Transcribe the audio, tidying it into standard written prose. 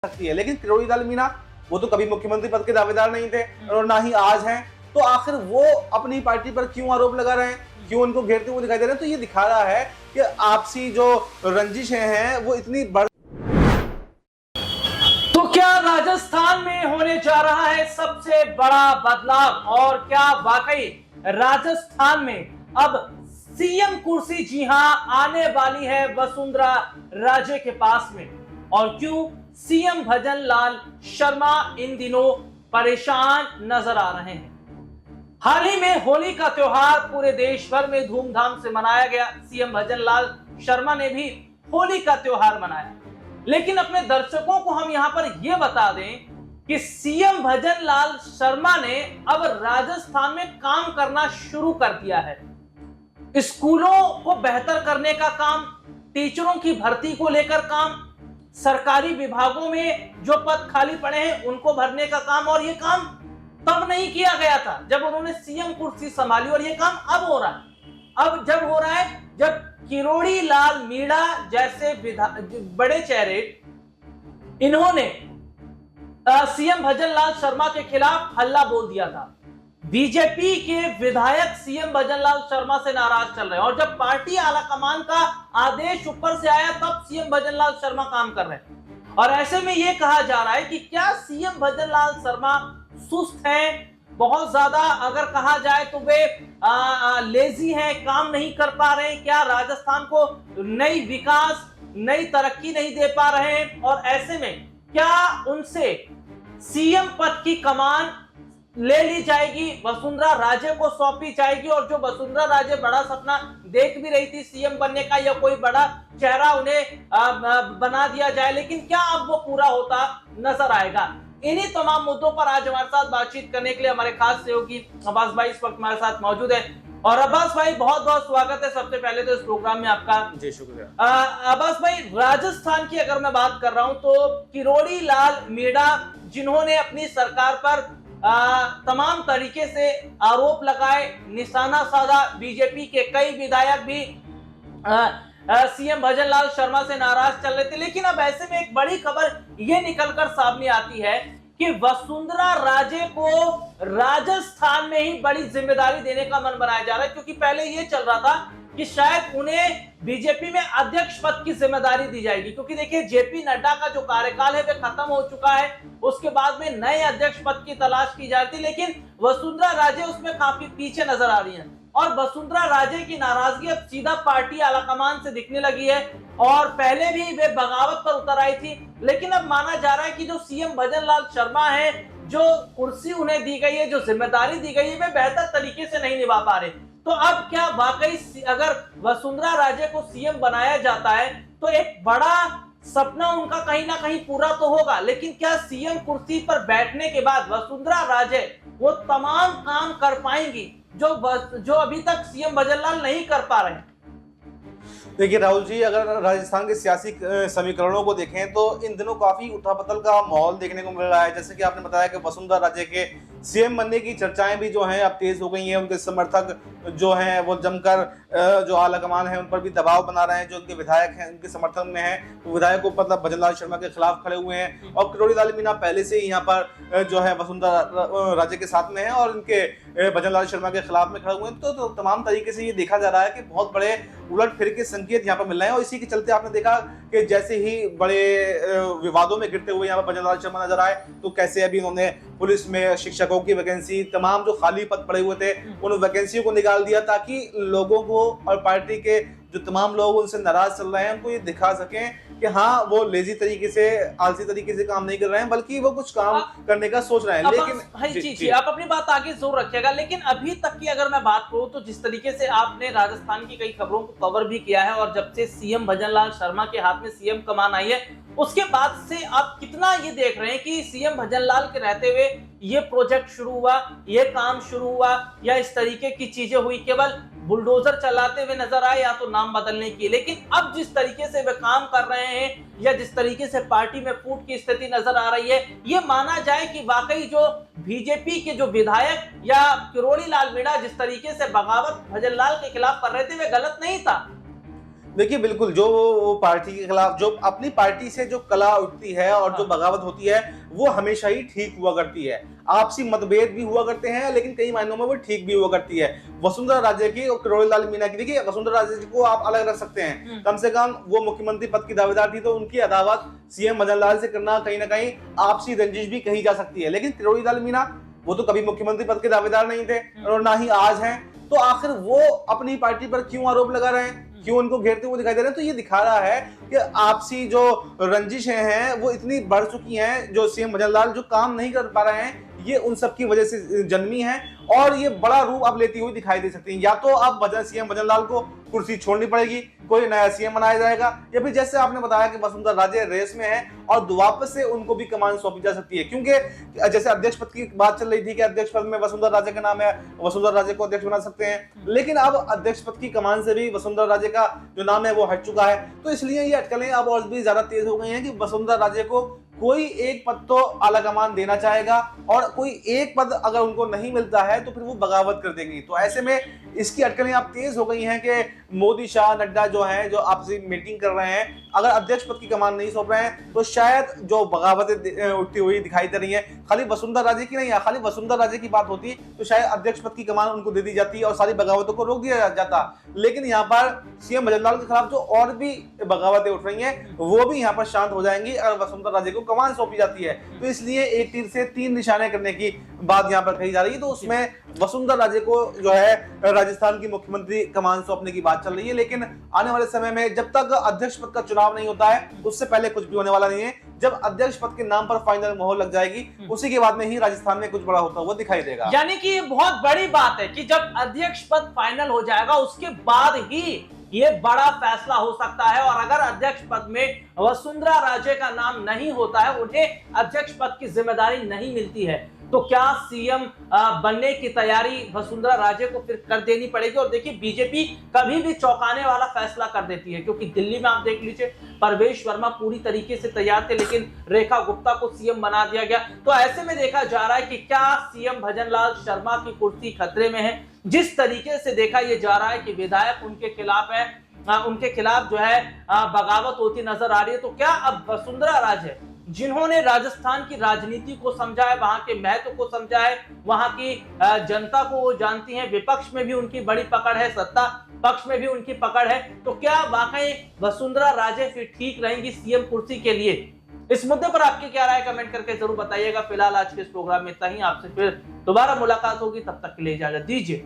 सकती है। लेकिन किरोड़ी लाल मीणा वो तो कभी मुख्यमंत्री पद के दावेदार नहीं थे और ना ही आज हैं, तो आखिर वो अपनी पार्टी पर क्यों आरोप लगा रहे हैं, क्यों उनको घेरते हुए दिखाई दे रहे हैं? तो ये दिखा रहा है कि आपसी जो रंजिशें हैं वो इतनी बढ़। तो क्या राजस्थान में होने जा रहा है सबसे बड़ा बदलाव, और क्या वाकई राजस्थान में अब सीएम कुर्सी जी हां आने वाली है वसुंधरा राजे के पास में? और क्यों सीएम भजन लाल शर्मा इन दिनों परेशान नजर आ रहे हैं? हाल ही में होली का त्योहार पूरे देश भर में धूमधाम से मनाया गया। सीएम भजन लाल शर्मा ने भी होली का त्योहार मनाया, लेकिन अपने दर्शकों को हम यहां पर यह बता दें कि सीएम भजन लाल शर्मा ने अब राजस्थान में काम करना शुरू कर दिया है। स्कूलों को बेहतर करने का काम, टीचरों की भर्ती को लेकर काम, सरकारी विभागों में जो पद खाली पड़े हैं उनको भरने का काम। और ये काम तब नहीं किया गया था जब उन्होंने सीएम कुर्सी संभाली, और ये काम अब हो रहा है। अब जब हो रहा है जब किरोड़ी लाल मीणा जैसे बड़े चेहरे इन्होंने सीएम भजन लाल शर्मा के खिलाफ हल्ला बोल दिया था। बीजेपी के विधायक सीएम भजन लाल शर्मा से नाराज चल रहे हैं, और जब पार्टी आलाकमान का आदेश ऊपर से आया तब सीएम भजन लाल शर्मा काम कर रहे हैं। और ऐसे में यह कहा जा रहा है कि क्या सीएम भजन लाल शर्मा सुस्त हैं, बहुत ज्यादा अगर कहा जाए तो वे लेजी हैं, काम नहीं कर पा रहे हैं, क्या राजस्थान को नई विकास, नई तरक्की नहीं दे पा रहे हैं? और ऐसे में क्या उनसे सीएम पद की कमान ले ली जाएगी, वसुंधरा राजे को सौंपी जाएगी? और जो वसुंधरा राजे बड़ा सपना देख भी रही थी सीएम बनने का, या कोई बड़ा चेहरा उन्हें बना दिया जाए, लेकिन क्या अब वो पूरा होता नजर आएगा? इन्हीं तमाम मुद्दों पर आज हमारे साथ बातचीत करने के लिए हमारे खास सहयोगी अब्बास भाई इस वक्त हमारे साथ मौजूद है। और अब्बास भाई बहुत बहुत स्वागत है सबसे पहले तो इस प्रोग्राम में आपका। जी शुक्रिया। अब्बास भाई, राजस्थान की अगर मैं बात कर रहा हूं तो किरोड़ी लाल मीणा जिन्होंने अपनी सरकार पर तमाम तरीके से आरोप लगाए, निशाना साधा, बीजेपी के कई विधायक भी सीएम भजन लाल शर्मा से नाराज चल रहे थे। लेकिन अब ऐसे में एक बड़ी खबर यह निकलकर सामने आती है कि वसुंधरा राजे को राजस्थान में ही बड़ी जिम्मेदारी देने का मन बनाया जा रहा है, क्योंकि पहले यह चल रहा था कि शायद उन्हें बीजेपी में अध्यक्ष पद की जिम्मेदारी दी जाएगी, क्योंकि देखिए जेपी नड्डा का जो कार्यकाल है वह खत्म हो चुका है, उसके बाद में नए अध्यक्ष पद की तलाश की जाती, लेकिन वसुंधरा राजे उसमें काफी पीछे नजर आ रही हैं। और वसुंधरा राजे की नाराजगी अब सीधा पार्टी आलाकमान से दिखने लगी है, और पहले भी वे बगावत पर उतर आई थी, लेकिन अब माना जा रहा है कि जो सीएम भजन लाल शर्मा है, जो कुर्सी उन्हें दी गई है, जो जिम्मेदारी दी गई है, वे बेहतर तरीके से नहीं निभा पा रहे। तो अब क्या वाकई अगर वसुंधरा राजे को सीएम बनाया जाता है तो एक बड़ा सपना उनका कहीं ना कहीं पूरा तो होगा, लेकिन क्या सीएम कुर्सी पर बैठने के बाद वसुंधरा राजे वो तमाम काम कर पाएंगी जो अभी तक सीएम भजन लाल नहीं कर पा रहे हैं? देखिए राहुल जी, अगर राजस्थान के सियासी समीकरणों को देखें तो इन दिनों काफी उथल-पुथल का माहौल देखने को मिल रहा है। जैसे कि आपने बताया कि वसुंधरा राजे के सीएम बनने की चर्चाएं भी जो हैं अब तेज हो गई हैं। उनके समर्थक जो हैं वो जमकर जो आलाकमान है उन पर भी दबाव बना रहे हैं। जो उनके विधायक हैं उनके समर्थन में हैं, वो विधायक को मतलब भजन लाल शर्मा के खिलाफ खड़े हुए हैं, और किरोड़ी लाल मीणा पहले से ही यहाँ पर जो है वसुंधरा राजे के साथ में है और इनके भजन लाल शर्मा के खिलाफ में खड़े हुए हैं। तो तमाम तरीके से ये देखा जा रहा है कि बहुत बड़े उलट फिर के संकेत यहाँ पर मिल रहे हैं, और इसी के चलते आपने देखा कि जैसे ही बड़े विवादों में गिरते हुए यहाँ पर भजन लाल शर्मा नजर आए, तो कैसे अभी उन्होंने पुलिस में शिक्षकों की वैकेंसी, तमाम जो खाली पद पड़े हुए थे उन वैकेंसियों को निकाल दिया, ताकि लोगों को और पार्टी के जो तमाम लोग उनसे नाराज चल रहे हैं उनको ये दिखा सकें कि हाँ वो लेजी तरीके से, आलसी तरीके से काम नहीं कर रहे हैं, बल्कि वो कुछ काम करने का सोच रहे हैं। लेकिन जी आप अपनी बात आगे जोर रखिएगा। लेकिन अभी तक की अगर मैं बात करूं तो जिस तरीके से आपने राजस्थान की कई खबरों को कवर भी किया है, और जब से सीएम भजन लाल शर्मा के हाथ में सीएम कमान आई है उसके बाद से आप कितना ये देख रहे हैं कि सीएम भजन लाल के रहते हुए ये प्रोजेक्ट शुरू हुआ, ये काम शुरू हुआ, या इस तरीके की चीजें हुई, केवल बुलडोजर चलाते हुए नजर आए या तो नाम बदलने की? लेकिन अब जिस तरीके से वे काम कर रहे हैं, या जिस तरीके से पार्टी में फूट की स्थिति नजर आ रही है, ये माना जाए कि वाकई जो बीजेपी के जो विधायक या किरोड़ी लाल मीणा जिस तरीके से बगावत भजन लाल के खिलाफ कर रहे थे वे गलत नहीं था? देखिए बिल्कुल, जो वो पार्टी के खिलाफ, जो अपनी पार्टी से जो कला उठती है और जो बगावत होती है, वो हमेशा ही ठीक हुआ करती है। आपसी मतभेद भी हुआ करते हैं, लेकिन कई मायनों में वो ठीक भी हुआ करती है। वसुंधरा राजे की और किरोड़ीलाल मीणा की, देखिए वसुंधरा राजे जी को आप अलग रख सकते हैं, कम से कम वो मुख्यमंत्री पद की दावेदार थी, तो उनकी अदावत सीएम मदन लाल से करना कहीं ना कहीं आपसी रंजिश भी कही जा सकती है। लेकिन किरोड़ीलाल मीणा, वो तो कभी मुख्यमंत्री पद के दावेदार नहीं थे और ना ही आज हैं, तो आखिर वो अपनी पार्टी पर क्यों आरोप लगा रहे हैं, क्यों उनको घेरते हुए दिखाई दे रहे हैं? तो ये दिखा रहा है कि आपसी जो रंजिशें हैं वो इतनी बढ़ चुकी हैं, जो सीएम मदन लाल जो काम नहीं कर पा रहे हैं, ये उन सब की वजह से जन्मी है और ये बड़ा रूप अब लेती हुई दिखाई दे सकती है। या तो अब सीएम मदन लाल को कुर्सी छोड़नी पड़ेगी, कोई नया सीएम बनाया जाएगा, या फिर जैसे आपने बताया कि वसुंधरा राजे रेस में है और वापस से उनको भी कमान सौंपी जा सकती है। क्योंकि जैसे अध्यक्ष पद की बात चल रही थी कि अध्यक्ष पद में वसुंधरा राजे का नाम है, वसुंधरा राजे को अध्यक्ष बना सकते हैं, लेकिन अब अध्यक्ष पद की कमान से भी वसुंधरा राजे का जो नाम है वो हट चुका है। तो इसलिए ये अटकलें अब और भी ज्यादा तेज हो गई हैं कि वसुंधरा राजे को कोई एक पद तो आला कमान देना चाहेगा और कोई एक पद अगर उनको नहीं मिलता है तो फिर वो बगावत कर देंगी। तो ऐसे में इसकी अटकलें अब तेज हो गई हैं कि मोदी, शाह, नड्डा जो हैं, जो आपसी मीटिंग कर रहे हैं, अगर अध्यक्ष पद की कमान नहीं सौंप रहे हैं तो शायद जो बगावतें उठती हुई दिखाई दे रही हैं, खाली वसुंधरा राजे की नहीं है, खाली वसुंधरा राजे की बात होती तो शायद अध्यक्ष पद की कमान उनको दे दी जाती और सारी बगावतों को रोक दिया जाता। लेकिन यहाँ पर सीएम मदन लाल के खिलाफ जो और भी बगावतें उठ रही हैं वो भी यहाँ पर शांत हो जाएंगी अगर वसुंधरा राजे को कमान सौंपी जाती है। तो इसलिए एक तीर से तीन निशाने करने की बात यहाँ पर कही जा रही है। तो उसमें वसुंधरा राजे को जो है राजस्थान की मुख्यमंत्री कमान सौंपने की बात चल रही है, लेकिन आने वाले समय में जब तक अध्यक्ष पद का चुनाव नहीं होता है उससे पहले कुछ भी होने वाला नहीं है। जब अध्यक्ष पद के नाम पर फाइनल मोहर लग जाएगी उसी के बाद में ही राजस्थान में कुछ बड़ा होता हुआ दिखाई देगा। यानी कि ये बहुत बड़ी बात है कि जब अध्यक्ष पद फाइनल हो जाएगा उसके बाद ही ये बड़ा फैसला हो सकता है। और अगर अध्यक्ष पद में वसुंधरा राजे का नाम नहीं होता है, उन्हें अध्यक्ष पद की जिम्मेदारी नहीं मिलती है, तो क्या सीएम बनने की तैयारी वसुंधरा राजे को फिर कर देनी पड़ेगी। और देखिए बीजेपी कभी भी चौंकाने वाला फैसला कर देती है, क्योंकि दिल्ली में आप देख लीजिए परवेश वर्मा पूरी तरीके से तैयार थे, लेकिन रेखा गुप्ता को सीएम बना दिया गया। तो ऐसे में देखा जा रहा है कि क्या सीएम भजनलाल शर्मा की कुर्सी खतरे में है। जिस तरीके से देखा यह जा रहा है कि विधायक उनके खिलाफ है, उनके खिलाफ जो है बगावत होती नजर आ रही है, तो क्या अब वसुंधरा राजे जिन्होंने राजस्थान की राजनीति को समझा है, वहां के महत्व को समझा है, वहां की जनता को वो जानती हैं, विपक्ष में भी उनकी बड़ी पकड़ है, सत्ता पक्ष में भी उनकी पकड़ है, तो क्या वाकई वसुंधरा राजे फिर ठीक रहेंगी सीएम कुर्सी के लिए। इस मुद्दे पर आपकी क्या राय कमेंट करके जरूर बताइएगा। फिलहाल आज के इस प्रोग्राम में इतना ही, आपसे फिर दोबारा मुलाकात होगी, तब तक के लिए इजाजत दीजिए।